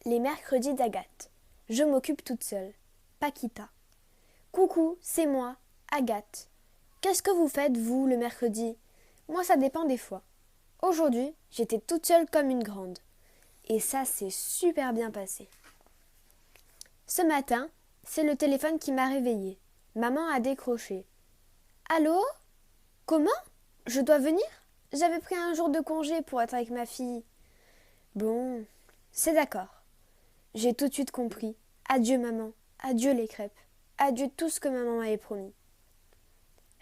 Les mercredis d'Agathe. Je m'occupe toute seule. Paquita. Coucou, c'est moi, Agathe. Qu'est-ce que vous faites, vous, le mercredi? Moi, ça dépend des fois. Aujourd'hui, j'étais toute seule comme une grande. Et ça s'est super bien passé. Ce matin, c'est le téléphone qui m'a réveillée. Maman a décroché. Allô? Comment? Je dois venir? J'avais pris un jour de congé pour être avec ma fille. Bon, c'est d'accord. J'ai tout de suite compris. Adieu maman, adieu les crêpes, adieu tout ce que maman m'avait promis.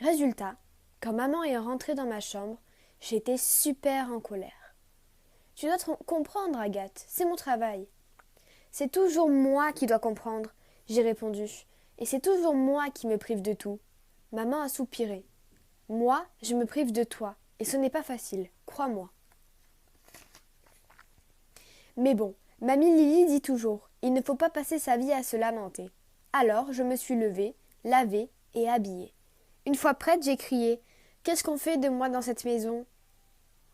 Résultat, quand maman est rentrée dans ma chambre, j'étais super en colère. Tu dois comprendre, Agathe, c'est mon travail. C'est toujours moi qui dois comprendre, j'ai répondu, et c'est toujours moi qui me prive de tout. Maman a soupiré. Moi, je me prive de toi, et ce n'est pas facile, crois-moi. Mais bon, mamie Lily dit toujours, il ne faut pas passer sa vie à se lamenter. Alors, je me suis levée, lavée et habillée. Une fois prête, j'ai crié, qu'est-ce qu'on fait de moi dans cette maison?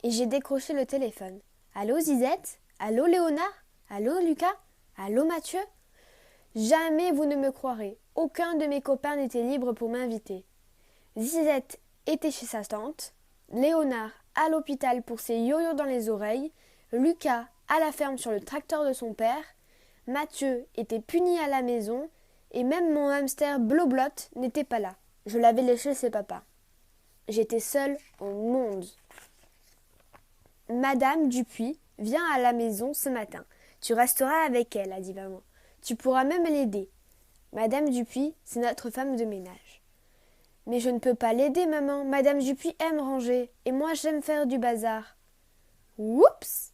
Et j'ai décroché le téléphone. Allô Zizette? Allô Léonard? Allô Lucas? Allô Mathieu? Jamais vous ne me croirez, aucun de mes copains n'était libre pour m'inviter. Zizette était chez sa tante, Léonard à l'hôpital pour ses yo-yo dans les oreilles, Lucas à la ferme sur le tracteur de son père, Mathieu était puni à la maison, et même mon hamster Bloblot n'était pas là. Je l'avais laissé chez papa. J'étais seule au monde. Madame Dupuis vient à la maison ce matin. Tu resteras avec elle, a dit maman. Tu pourras même l'aider. Madame Dupuis, c'est notre femme de ménage. Mais je ne peux pas l'aider, maman. Madame Dupuis aime ranger, et moi j'aime faire du bazar. Oups!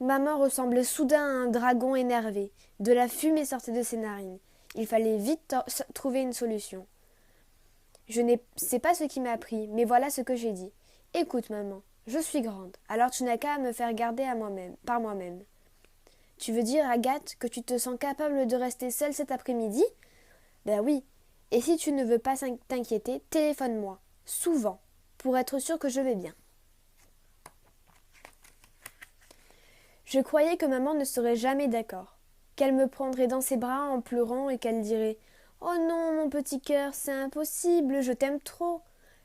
Maman ressemblait soudain à un dragon énervé. De la fumée sortait de ses narines. Il fallait vite trouver une solution. Je ne sais pas ce qui m'a pris, mais voilà ce que j'ai dit. Écoute, maman, je suis grande, alors tu n'as qu'à me faire garder par moi-même. Tu veux dire, Agathe, que tu te sens capable de rester seule cet après-midi? Ben oui. Et si tu ne veux pas t'inquiéter, téléphone-moi, souvent, pour être sûr que je vais bien. Je croyais que maman ne serait jamais d'accord, qu'elle me prendrait dans ses bras en pleurant et qu'elle dirait « Oh non, mon petit cœur, c'est impossible, je t'aime trop !»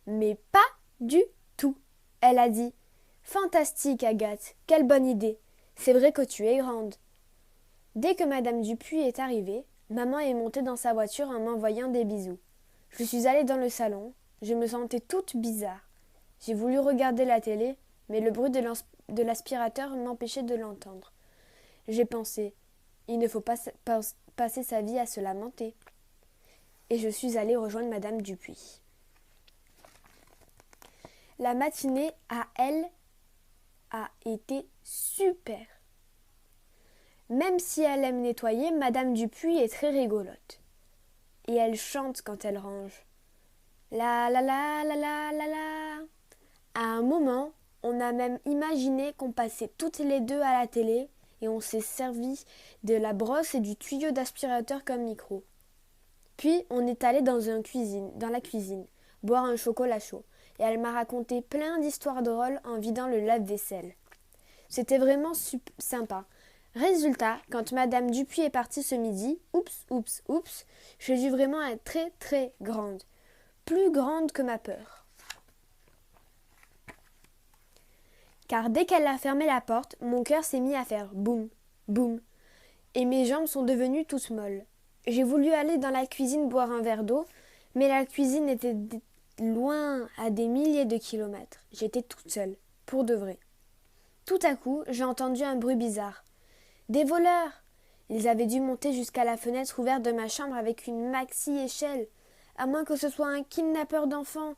Mais pas du tout. Elle a dit « Fantastique, Agathe, quelle bonne idée. C'est vrai que tu es grande. » Dès que madame Dupuis est arrivée, maman est montée dans sa voiture en m'envoyant des bisous. Je suis allée dans le salon, je me sentais toute bizarre. J'ai voulu regarder la télé, mais le bruit de l'aspirateur m'empêchait de l'entendre. J'ai pensé « Il ne faut pas passer sa vie à se lamenter. » Et je suis allée rejoindre madame Dupuis. La matinée a été super. Même si elle aime nettoyer, madame Dupuis est très rigolote. Et elle chante quand elle range. La la la la la la la. À un moment, on a même imaginé qu'on passait toutes les deux à la télé et on s'est servi de la brosse et du tuyau d'aspirateur comme micro. Puis on est allé dans la cuisine, boire un chocolat chaud. Et elle m'a raconté plein d'histoires drôles en vidant le lave-vaisselle. C'était vraiment sympa. Résultat, quand madame Dupuis est partie ce midi, oups, j'ai dû vraiment être très très grande. Plus grande que ma peur. Car dès qu'elle a fermé la porte, mon cœur s'est mis à faire boum, boum. Et mes jambes sont devenues toutes molles. J'ai voulu aller dans la cuisine boire un verre d'eau, mais la cuisine était loin, à des milliers de kilomètres. J'étais toute seule, pour de vrai. Tout à coup, j'ai entendu un bruit bizarre. Des voleurs! Ils avaient dû monter jusqu'à la fenêtre ouverte de ma chambre avec une maxi-échelle, à moins que ce soit un kidnappeur d'enfants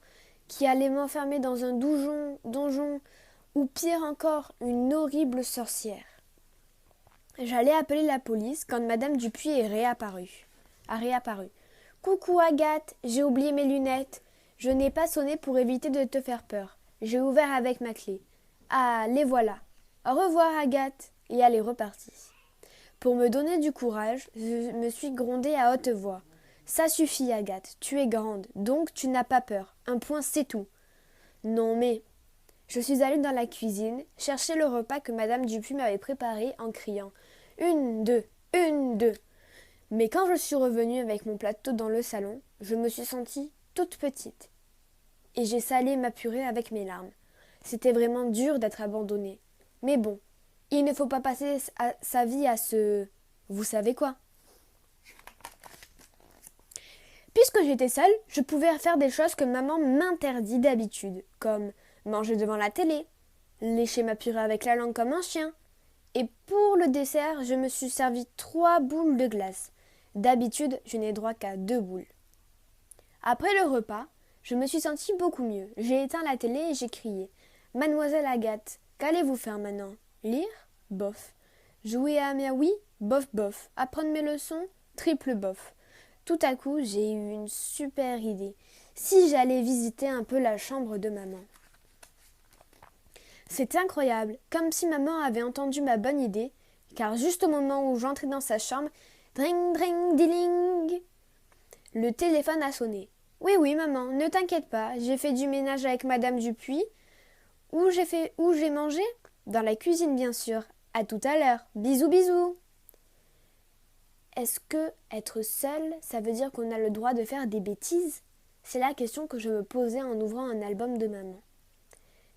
qui allait m'enfermer dans un donjon, ou pire encore, une horrible sorcière. J'allais appeler la police quand madame Dupuis a réapparu. Coucou Agathe, j'ai oublié mes lunettes. Je n'ai pas sonné pour éviter de te faire peur. J'ai ouvert avec ma clé. Ah, les voilà. Au revoir Agathe. Et elle est repartie. Pour me donner du courage, je me suis grondée à haute voix. Ça suffit Agathe, tu es grande, donc tu n'as pas peur. Un point c'est tout. Non mais... Je suis allée dans la cuisine, chercher le repas que madame Dupuis m'avait préparé en criant « Une, deux, une, deux. Mais quand je suis revenue avec mon plateau dans le salon, je me suis sentie toute petite. Et j'ai salé ma purée avec mes larmes. C'était vraiment dur d'être abandonnée. Mais bon, il ne faut pas passer sa vie à se... Vous savez quoi? Puisque j'étais seule, je pouvais faire des choses que maman m'interdit d'habitude, comme manger devant la télé, lécher ma purée avec la langue comme un chien. Et pour le dessert, je me suis servi 3 boules de glace. D'habitude, je n'ai droit qu'à 2 boules. Après le repas, je me suis sentie beaucoup mieux. J'ai éteint la télé et j'ai crié « Mademoiselle Agathe, qu'allez-vous faire maintenant? Lire? Bof. Jouer à mes oui? Bof bof. Apprendre mes leçons? Triple bof. » Tout à coup, j'ai eu une super idée. Si j'allais visiter un peu la chambre de maman. C'est incroyable, comme si maman avait entendu ma bonne idée, car juste au moment où j'entrais dans sa chambre, dring dring diling, le téléphone a sonné. Oui, oui, maman, ne t'inquiète pas, j'ai fait du ménage avec Madame Dupuis. Où j'ai mangé? Dans la cuisine, bien sûr. À tout à l'heure. Bisous, bisous. Est-ce que être seule, ça veut dire qu'on a le droit de faire des bêtises? C'est la question que je me posais en ouvrant un album de maman.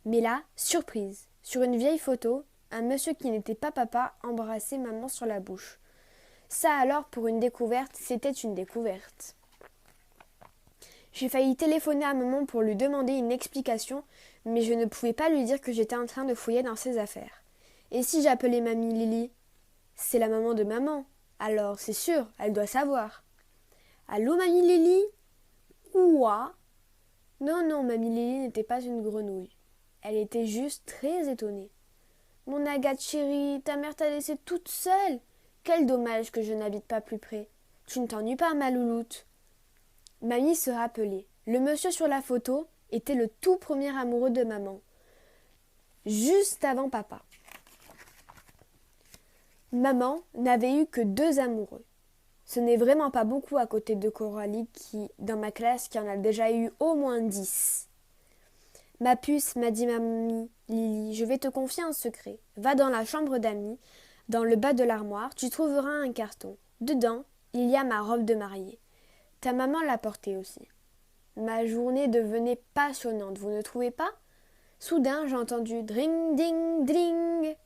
Mais là, surprise, sur une vieille photo, un monsieur qui n'était pas papa embrassait maman sur la bouche. Ça alors, pour une découverte, c'était une découverte. J'ai failli téléphoner à maman pour lui demander une explication, mais je ne pouvais pas lui dire que j'étais en train de fouiller dans ses affaires. Et si j'appelais mamie Lily? C'est la maman de maman. Alors, c'est sûr, elle doit savoir. Allô, mamie Lily? Ouah? Non, non, mamie Lily n'était pas une grenouille. Elle était juste très étonnée. Mon Agathe chérie, ta mère t'a laissée toute seule. Quel dommage que je n'habite pas plus près. Tu ne t'ennuies pas, ma louloute? Mamie se rappelait. Le monsieur sur la photo était le tout premier amoureux de maman, juste avant papa. Maman n'avait eu que 2 amoureux. Ce n'est vraiment pas beaucoup à côté de Coralie dans ma classe, qui en a déjà eu au moins 10. Ma puce, m'a dit mamie Lily, je vais te confier un secret. Va dans la chambre d'amis, dans le bas de l'armoire, tu trouveras un carton. Dedans, il y a ma robe de mariée. Ta maman l'a portée aussi. Ma journée devenait passionnante, vous ne trouvez pas? Soudain, j'ai entendu dring ding ding.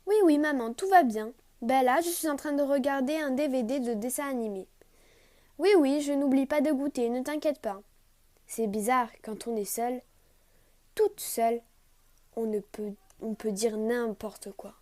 Oui, oui, maman, tout va bien. Ben là, je suis en train de regarder un DVD de dessin animé. Oui, oui, je n'oublie pas de goûter, ne t'inquiète pas. C'est bizarre, quand on est seule, toute seule, on peut dire n'importe quoi.